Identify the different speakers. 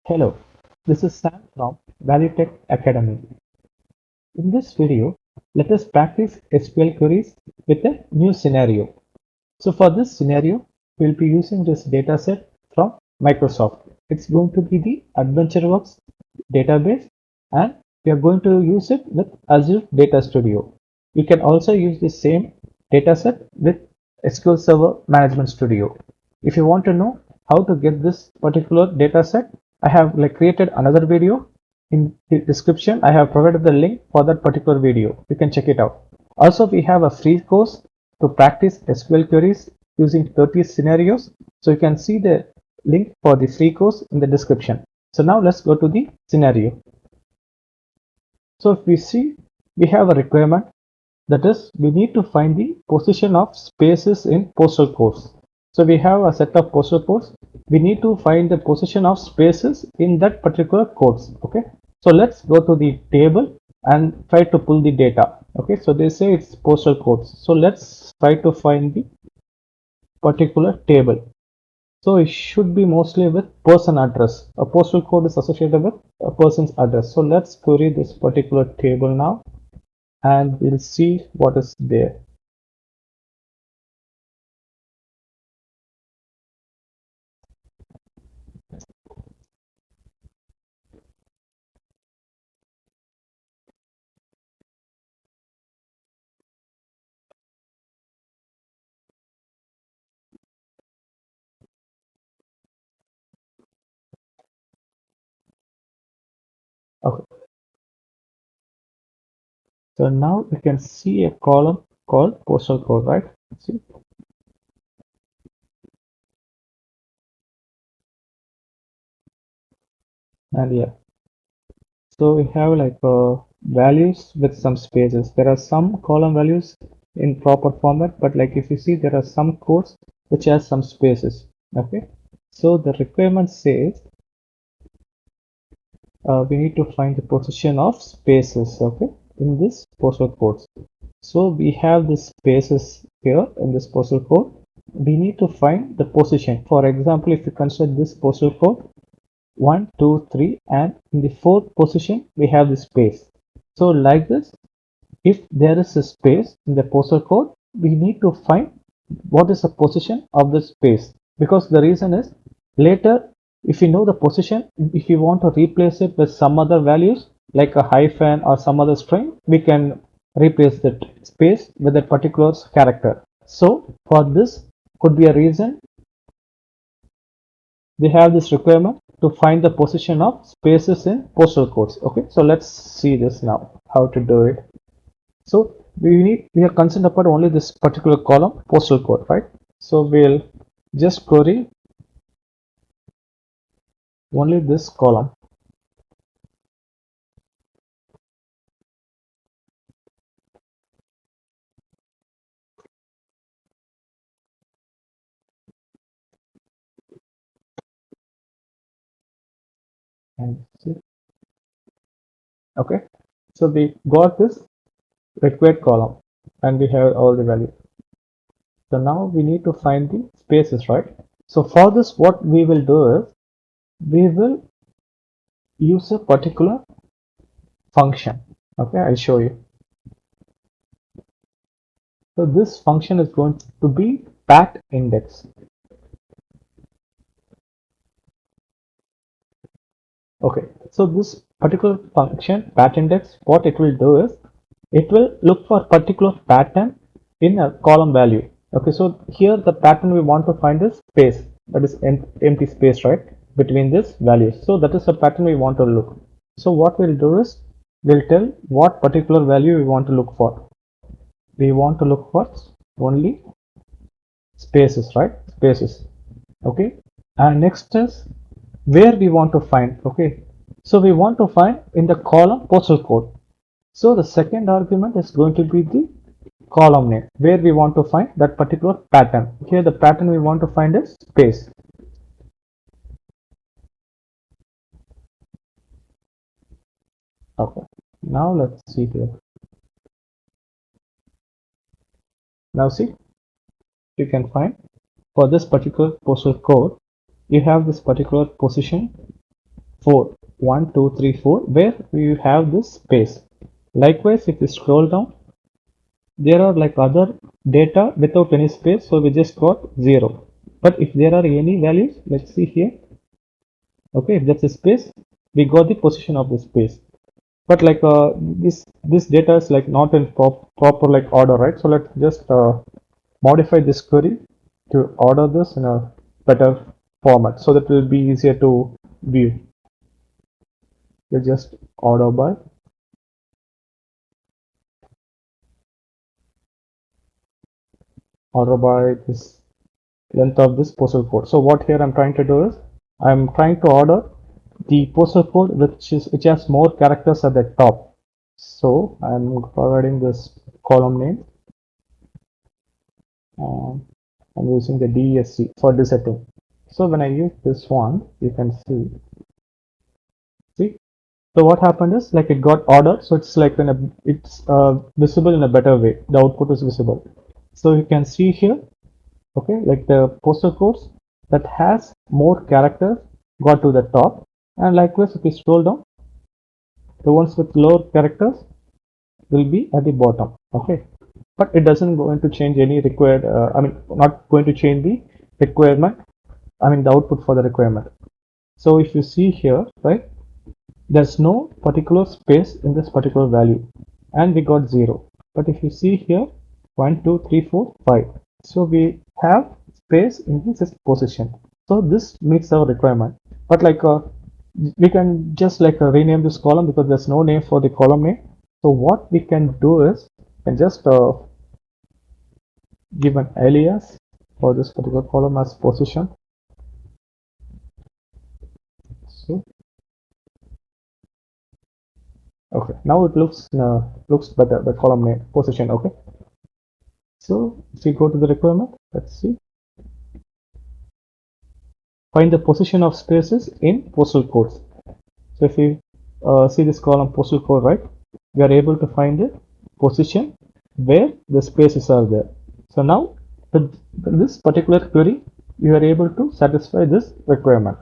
Speaker 1: Hello, this is Sam from ValueTech Academy. In this video, let us practice SQL queries with a new scenario. So for this scenario, we'll be using this dataset from Microsoft. It's going to be the AdventureWorks database, and we are going to use it with Azure Data Studio. You can also use the same dataset with SQL Server Management Studio. If you want to know how to get this particular dataset, I have created another video. In the description, I have provided the link for that particular video. You can check it out. Also, we have a free course to practice SQL queries using 30 scenarios. So you can see the link for the free course in the description. So now let's go to the scenario. So if we see, we have a requirement, that is, we need to find the position of spaces in postal codes. So we have a set of postal codes. We need to find the position of spaces in that particular codes. Okay. So let's go to the table and try to pull the data. Okay. So they say it's postal codes. So let's try to find the particular table. So it should be mostly with person address. A postal code is associated with a person's address. So let's query this particular table now, and we'll see what is there. Okay. So now you can see a column called postal code, right? See? And yeah, so we have values with some spaces. There are some column values in proper format, but if you see, there are some codes which has some spaces. Okay, so the requirement says we need to find the position of spaces, okay, in this postal codes. So we have the spaces here in this postal code. We need to find the position. For example, if you consider this postal code 1, 2, 3, and in the fourth position we have the space. So like this, if there is a space in the postal code, we need to find what is the position of the space, because the reason is later, if you know the position, if you want to replace it with some other values like a hyphen or some other string, we can replace that space with that particular character. So for this could be a reason we have this requirement to find the position of spaces in postal codes. Okay, so let's see this now, how to do it. So we are concerned about only this particular column, postal code, right? So we'll just query only this column. And see. Okay, so we got this required column and we have all the values. So now we need to find the spaces, right? So for this, what we will do is we will use a particular function. Okay, I'll show you. So this function is going to be pat index. Okay, so this particular function pat index, what it will do is it will look for particular pattern in a column value. Okay, so here the pattern we want to find is space, that is empty space, right, between this values. So that is the pattern we want to look. So what we'll do is we'll tell what particular value we want to look for. We want to look for only spaces, right? Spaces. Okay, and next is where we want to find. Okay, so we want to find in the column postal code. So the second argument is going to be the column name where we want to find that particular pattern. Here the pattern we want to find is space. Okay, now let's see here. Now see, you can find for this particular postal code, you have this particular position 4, 1, 2, 3, 4, where we have this space. Likewise, if we scroll down, there are like other data without any space, so we just got 0. But if there are any values, let's see here. Okay, if that's a space, we got the position of the space. But like this data is like not in proper like order, right? So let's just modify this query to order this in a better format so that it will be easier to view. You just order by this length of this postal code. So what here I'm trying to do is I'm trying to order the postal code which has more characters at the top. So I'm providing this column name. I'm using the DSC for this setting. So when I use this one, you can see. So what happened is like it got ordered, so it's like it's visible in a better way. The output is visible. So you can see here, okay, like the postal codes that has more characters got to the top, and likewise if you scroll down, the ones with lower characters will be at the bottom. Okay, but it doesn't going to change any required. Not going to change the requirement. The output for the requirement. So if you see here, right, there's no particular space in this particular value, and we got 0. But if you see here, 1, 2, 3, 4, 5. So we have space in this position. So this meets our requirement. But like we can just like rename this column because there's no name for the column name. So what we can do is can just give an alias for this particular column as position. So okay, now it looks better, the column name position. Okay, so if we go to the requirement, let's see, find the position of spaces in postal codes. So if you see this column postal code, right, we are able to find the position where the spaces are there. So now with this particular query, you are able to satisfy this requirement.